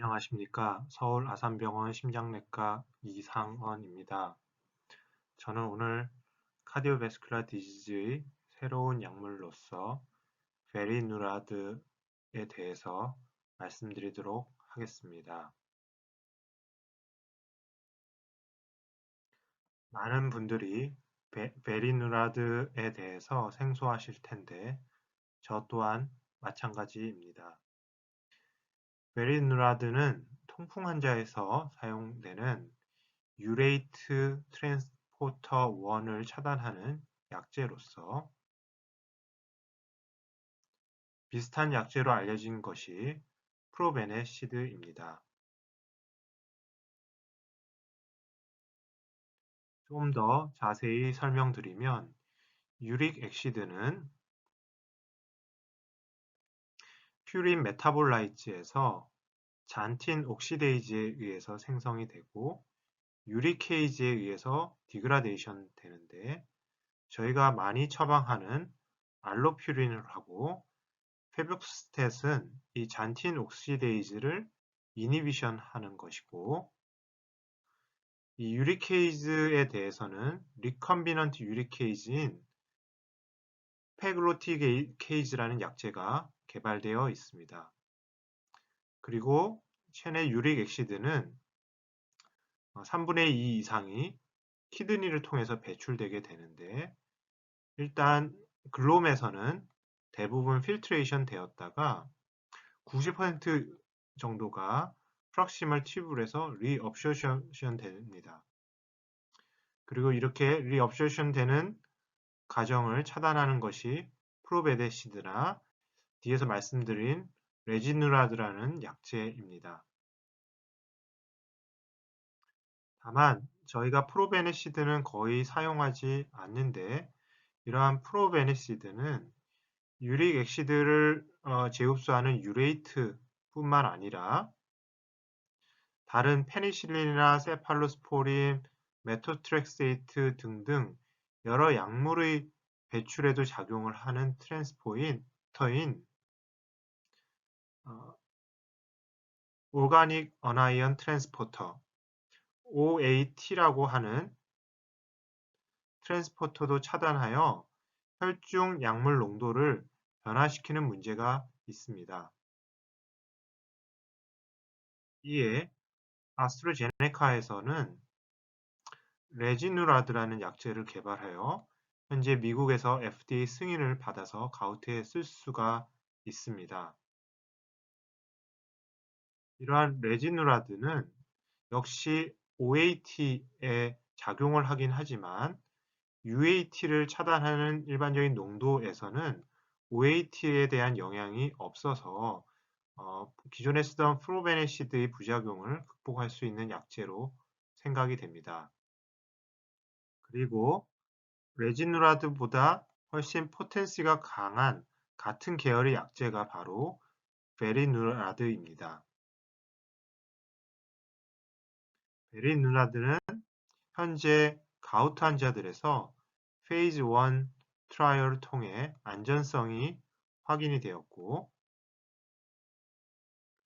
안녕하십니까. 서울 아산병원 심장내과 이상원입니다. 저는 오늘 카디오베스큘라 디지즈의 새로운 약물로서 베리누라드에 대해서 말씀드리도록 하겠습니다. 많은 분들이 베리누라드에 대해서 생소하실 텐데 저 또한 마찬가지입니다. 베리누라드는 통풍 환자에서 사용되는 유레이트 트랜스포터 1을 차단하는 약제로서 비슷한 약제로 알려진 것이 프로베네시드입니다. 좀 더 자세히 설명드리면 유릭 액시드는 퓨린 메타볼라이트에서 잔틴 옥시데이즈에 의해서 생성이 되고 유리케이즈에 의해서 디그라데이션 되는데 저희가 많이 처방하는 알로퓨린을 하고 페북스탯은 이 잔틴 옥시데이즈를 이니비션 하는 것이고 이 유리케이즈에 대해서는 리컨비넌트 유리케이즈인 페글로티케이즈라는 약제가 개발되어 있습니다. 그리고 체내 유릭 액시드는 3분의 2 이상이 키드니를 통해서 배출되게 되는데 일단 글롬에서는 대부분 필트레이션 되었다가 90% 정도가 프락시멀 튜브에서 리업쇼션 됩니다. 그리고 이렇게 리업쇼션 되는 과정을 차단하는 것이 프로베데시드나 뒤에서 말씀드린 레지누라드라는 약제입니다. 다만 저희가 프로베네시드는 거의 사용하지 않는데 이러한 프로베네시드는 유릭 액시드를 재흡수하는 유레이트 뿐만 아니라 다른 페니실린이나 세팔로스포린, 메토트렉세이트 등등 여러 약물의 배출에도 작용을 하는 트랜스포터인 오가닉 어나이언 트랜스포터 OAT라고 하는 트랜스포터도 차단하여 혈중 약물 농도를 변화시키는 문제가 있습니다. 이에 아스트라제네카에서는 레지누라드라는 약제를 개발하여 현재 미국에서 FDA 승인을 받아서 가우트에 쓸 수가 있습니다. 이러한 레지누라드는 역시 OAT에 작용을 하긴 하지만 UAT를 차단하는 일반적인 농도에서는 OAT에 대한 영향이 없어서 기존에 쓰던 프로베네시드의 부작용을 극복할 수 있는 약제로 생각이 됩니다. 그리고 레지누라드보다 훨씬 포텐시가 강한 같은 계열의 약제가 바로 베리누라드입니다. 베리누라드는 현재 가우트 환자들에서 페이즈 1 트라이얼을 통해 안전성이 확인이 되었고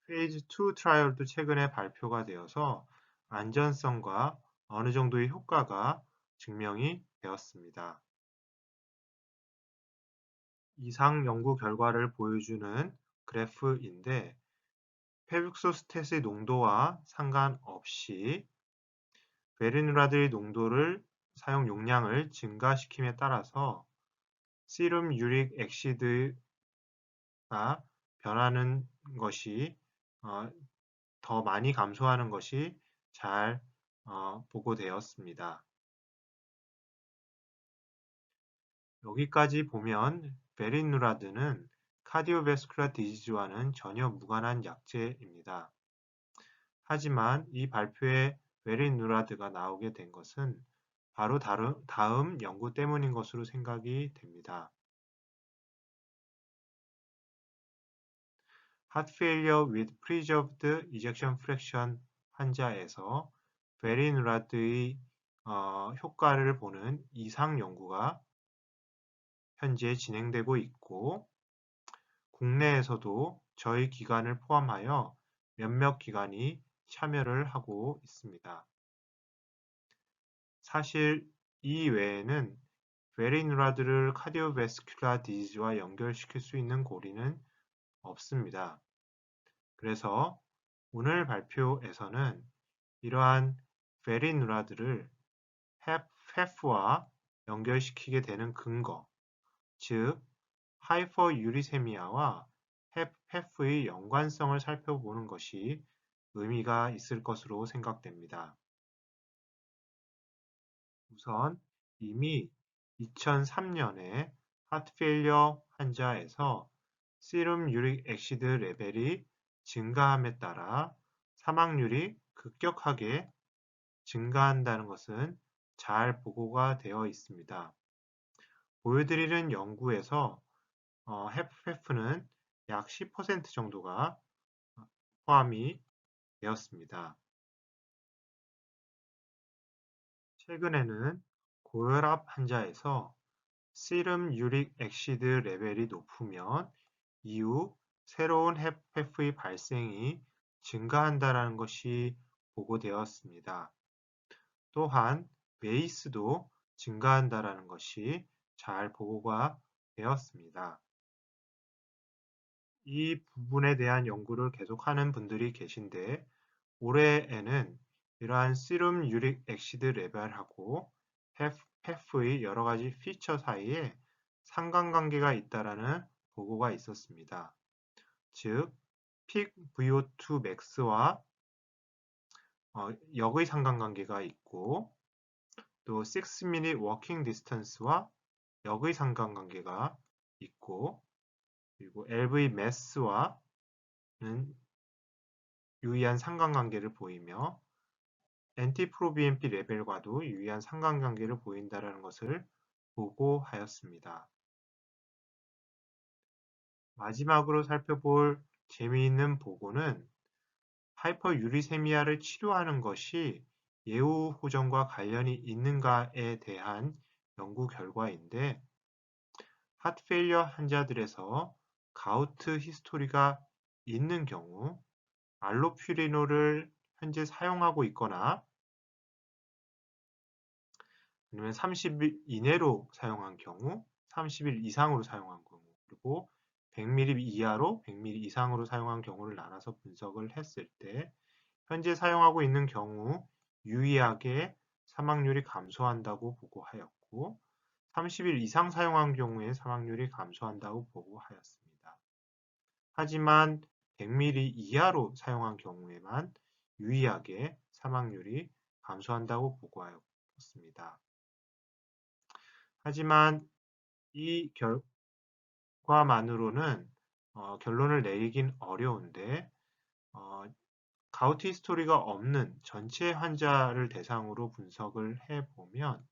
페이즈 2 트라이얼도 최근에 발표가 되어서 안전성과 어느 정도의 효과가 증명이 되었습니다. 이상 연구 결과를 보여주는 그래프인데 페북소스텟의 농도와 상관없이 베리누라드의 농도를 사용 용량을 증가시킴에 따라서 시럼 유릭 액시드가 변하는 것이 더 많이 감소하는 것이 잘 보고되었습니다. 여기까지 보면 베리누라드는 카디오베스큘라 디지즈와는 전혀 무관한 약제입니다. 하지만 이 발표에 베리누라드가 나오게 된 것은 바로 다음 연구 때문인 것으로 생각이 됩니다. Heart failure with preserved ejection fraction 환자에서 베리누라드의 효과를 보는 이상 연구가 현재 진행되고 있고 국내에서도 저희 기관을 포함하여 몇몇 기관이 참여를 하고 있습니다. 사실 이 외에는 베리누라드를 카디오베스큘라 디지즈와 연결시킬 수 있는 고리는 없습니다. 그래서 오늘 발표에서는 이러한 베리누라드를 페프와 연결시키게 되는 근거, 즉 하이퍼유리세미아와 페프의 연관성을 살펴보는 것이 의미가 있을 것으로 생각됩니다. 우선 이미 2003년에 하트페일리어 환자에서 시럼 유릭 액시드 레벨이 증가함에 따라 사망률이 급격하게 증가한다는 것은 잘 보고가 되어 있습니다. 보여드리는 연구에서 헤프페프는 약 10% 정도가 포함이 되었습니다. 최근에는 고혈압 환자에서 시럼 유릭 액시드 레벨이 높으면 이후 새로운 헤프의 발생이 증가한다는 것이 보고되었습니다. 또한 메이스도 증가한다는 것이 잘 보고가 되었습니다. 이 부분에 대한 연구를 계속하는 분들이 계신데 올해에는 이러한 시럼 유릭 액시드 레벨하고 페프의 여러 가지 피처 사이에 상관관계가 있다라는 보고가 있었습니다. 즉, 픽 VO2 max와 역의 상관관계가 있고 또 6-minute walking distance와 역의 상관관계가 있고 그리고 LV mass와는 유의한 상관관계를 보이며 NT-proBNP 레벨과도 유의한 상관관계를 보인다는 것을 보고하였습니다. 마지막으로 살펴볼 재미있는 보고는 하이퍼유리세미아를 치료하는 것이 예후호전과 관련이 있는가에 대한 연구 결과인데 하트페일리어 환자들에서 가우트 히스토리가 있는 경우 알로퓨리놀을 현재 사용하고 있거나 아니면 30일 이내로 사용한 경우, 30일 이상으로 사용한 경우, 그리고 100ml 이하로 100ml 이상으로 사용한 경우를 나눠서 분석을 했을 때 현재 사용하고 있는 경우 유의하게 사망률이 감소한다고 보고하였고 30일 이상 사용한 경우에 사망률이 감소한다고 보고하였습니다. 하지만 100ml 이하로 사용한 경우에만 유의하게 사망률이 감소한다고 보고하였습니다. 하지만 이 결과만으로는 결론을 내리긴 어려운데 가우티 히스토리가 없는 전체 환자를 대상으로 분석을 해보면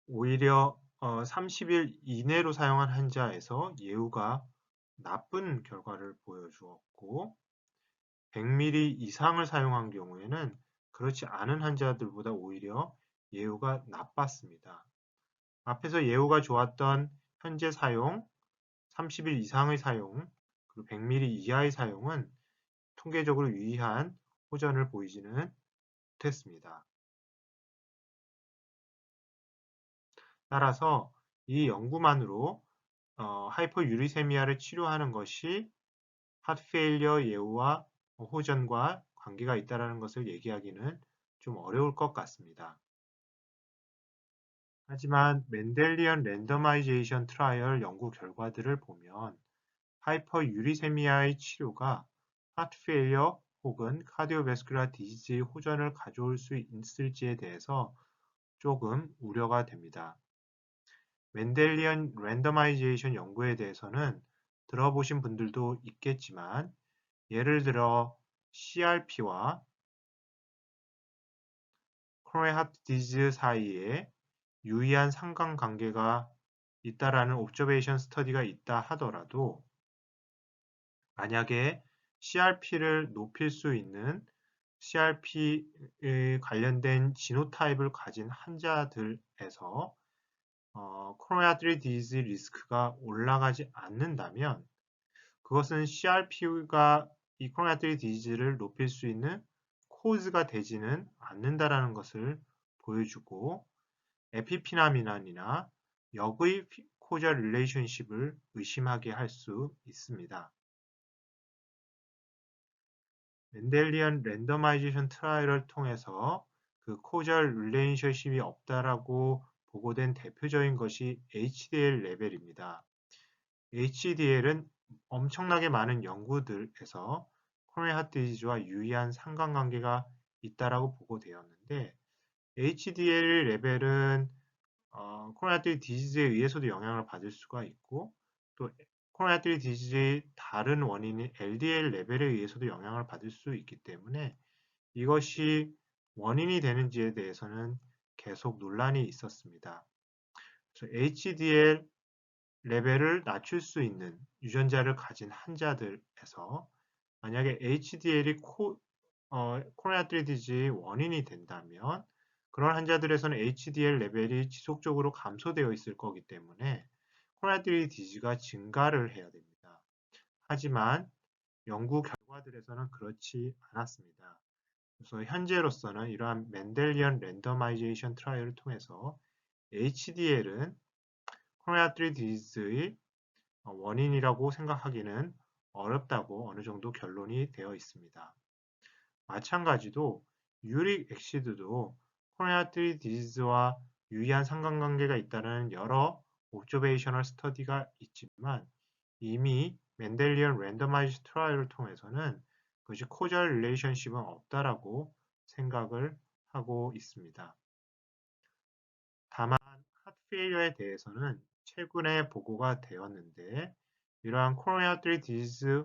오히려 30일 이내로 사용한 환자에서 예후가 나쁜 결과를 보여주었고 100ml 이상을 사용한 경우에는 그렇지 않은 환자들보다 오히려 예후가 나빴습니다. 앞에서 예후가 좋았던 현재 사용, 30일 이상의 사용, 그리고 100ml 이하의 사용은 통계적으로 유의한 호전을 보이지는 못했습니다. 따라서 이 연구만으로 하이퍼유리세미아를 치료하는 것이 하트페일리어 예후와 호전과 관계가 있다는 것을 얘기하기는 좀 어려울 것 같습니다. 하지만 멘델리언 랜더마이제이션 트라이얼 연구 결과들을 보면 하이퍼유리세미아의 치료가 하트페일리어 혹은 카디오베스큘라 디지즈의 호전을 가져올 수 있을지에 대해서 조금 우려가 됩니다. 멘델리언 랜더마이제이션 연구에 대해서는 들어보신 분들도 있겠지만 예를 들어 CRP와 코로나리 하트 디지즈 사이에 유의한 상관관계가 있다라는 옵저베이션 스터디가 있다 하더라도 만약에 CRP를 높일 수 있는 CRP에 관련된 지노타입을 가진 환자들에서 코로나리 디지즈 리스크가 올라가지 않는다면 그것은 CRP가 이 코로나 artery disease를 높일 수 있는 코즈가 되지는 않는다라는 것을 보여주고 에피피나미난이나 역의 코절 릴레이션십을 의심하게 할 수 있습니다. 멘델리언 랜더마이제이션 트라이얼을 통해서 그 코절 릴레이션십이 없다라고 보고된 대표적인 것이 HDL 레벨입니다. HDL은 엄청나게 많은 연구들에서 코로나리 하트 디지즈와 유의한 상관관계가 있다라고 보고되었는데 HDL 레벨은 코로나 artery disease에 의해서도 영향을 받을 수가 있고 또 코로나 artery disease의 다른 원인인 LDL 레벨에 의해서도 영향을 받을 수 있기 때문에 이것이 원인이 되는지에 대해서는 계속 논란이 있었습니다. 그래서 HDL 레벨을 낮출 수 있는 유전자를 가진 환자들에서 만약에 HDL이 코로나 artery disease의 원인이 된다면 그런 환자들에서는 HDL 레벨이 지속적으로 감소되어 있을 거기 때문에 코로나 artery disease가 증가를 해야 됩니다. 하지만 연구 결과들에서는 그렇지 않았습니다. 그래서 현재로서는 이러한 멘델리언 랜더마이제이션 트라이얼을 통해서 HDL은 코로나 artery disease의 원인이라고 생각하기는 어렵다고 어느 정도 결론이 되어 있습니다. 마찬가지로 유릭 엑시드도 코로나 artery disease와 유의한 상관관계가 있다는 여러 옵저베이셔널 스터디가 있지만 이미 멘델리언 랜더마이즈 트라이얼을 통해서는 그것이 코절 릴레이션십은 없다라고 생각을 하고 있습니다. 다만 하트 페일러에 대해서는 최근에 보고가 되었는데 이러한 코로나 artery disease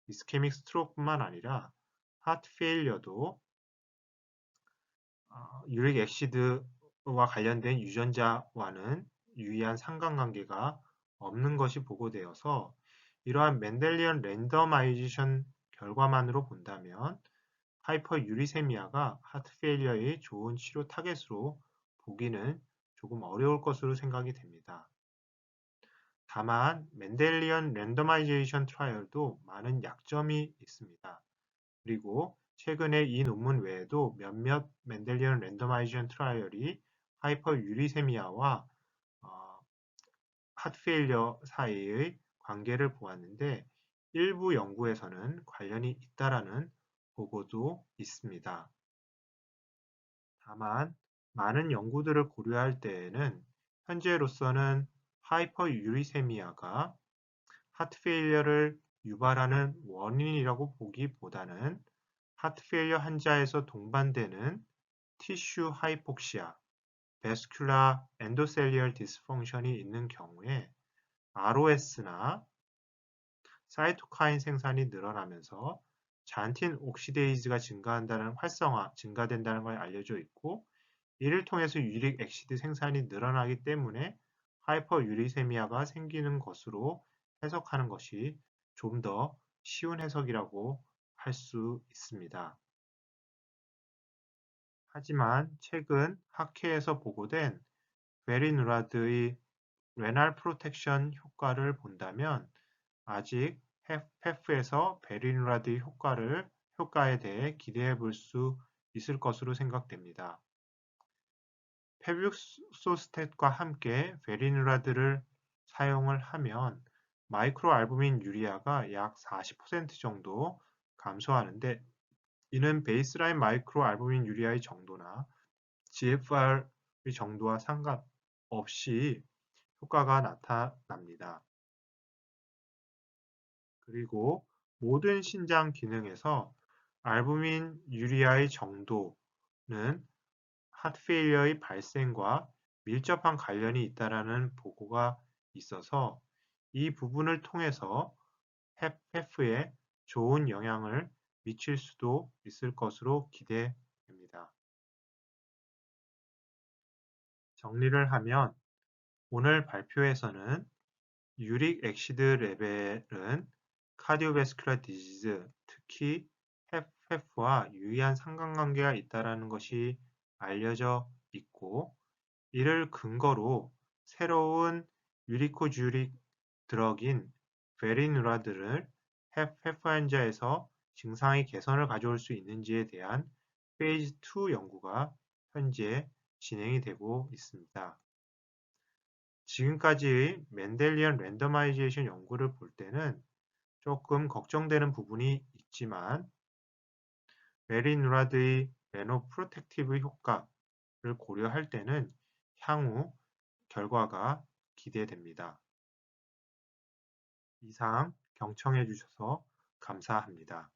이스케믹 스트로크뿐만 아니라 하트 페일러도 유릭 엑시드와 관련된 유전자와는 유의한 상관관계가 없는 것이 보고되어서 이러한 멘델리언 랜더마이제이션 결과만으로 본다면 하이퍼유리세미아가 하트 페일러의 좋은 치료 타겟으로 보기는 조금 어려울 것으로 생각이 됩니다. 다만 멘델리언 랜더마이제이션 트라이얼도 많은 약점이 있습니다. 그리고 최근에 이 논문 외에도 몇몇 멘델리언 랜더마이제이션 트라이얼이 하이퍼유리세미아와 하트 페일러 사이의 관계를 보았는데 일부 연구에서는 관련이 있다라는 보고도 있습니다. 다만 많은 연구들을 고려할 때에는 현재로서는 하이퍼유리세미아가 하트 페일러를 유발하는 원인이라고 보기보다는 하트 페일러 환자에서 동반되는 티슈 하이폭시아, 베스큘라 엔도셀리얼 디스펑션이 있는 경우에 ROS나 사이토카인 생산이 늘어나면서 잔틴 옥시데이즈가 증가된다는 걸 알려져 있고 이를 통해서 유릭 엑시드 생산이 늘어나기 때문에 하이퍼유리세미아가 생기는 것으로 해석하는 것이 좀 더 쉬운 해석이라고 할 수 있습니다. 하지만 최근 학회에서 보고된 베리누라드의 레날 프로텍션 효과를 본다면 아직 페프에서 베리누라드의 효과에 대해 기대해 볼 수 있을 것으로 생각됩니다. 페북소스탯과 함께 베리누라드를 사용을 하면 마이크로알부민 유리아가 약 40% 정도 감소하는데 이는 베이스라인 마이크로알부민 유리아의 정도나 GFR의 정도와 상관없이 효과가 나타납니다. 그리고 모든 신장 기능에서 알부민 유리아의 정도는 하트 페일러의 발생과 밀접한 관련이 있다라는 보고가 있어서 이 부분을 통해서 페프에 좋은 영향을 미칠 수도 있을 것으로 기대됩니다. 정리를 하면 오늘 발표에서는 유릭 엑시드 레벨은 카디오베스큘러 디지즈, 특히 페프와 유의한 상관관계가 있다는 것이 알려져 있고 이를 근거로 새로운 유리코주릭 드럭인 베리누라드를 헤프 환자에서 증상의 개선을 가져올 수 있는지에 대한 페이즈 2 연구가 현재 진행이 되고 있습니다. 지금까지의 멘델리언 랜더마이제이션 연구를 볼 때는 조금 걱정되는 부분이 있지만 메리누라드의 레노프로텍티브 효과를 고려할 때는 향후 결과가 기대됩니다. 이상 경청해 주셔서 감사합니다.